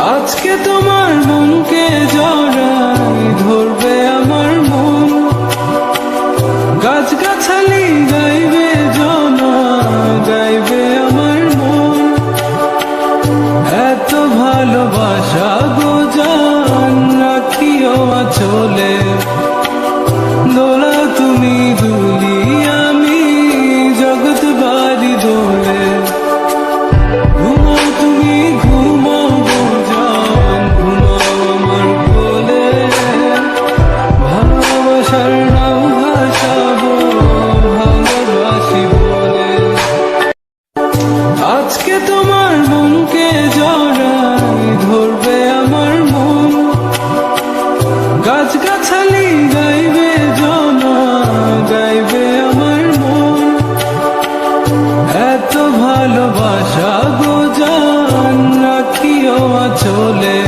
আজকে তোমার মনকে জড়াই ধরবে আমার মন, গাছগাছালি গাইবে জনা, গাইবে আমার মন। এত ভালোবাসা গো জান রাখিও আঁচলে, দোলা তুমি দুলি আমি জগৎ বাড়ি দোলে। ঘুমাও তুমি ঘুমাও গো জান, ঘুমাও আমার কোলে, ভালোবাসার নাও ভাসাবো ভালোবাসি বলে। আজকে তোমার মনকে জড়াই ধরবে আমার মন, গাছগাছালি গাইবে জনা, গাইবে আমার মন। এত ভালোবাসা গো জান রাখিও আঁচলে।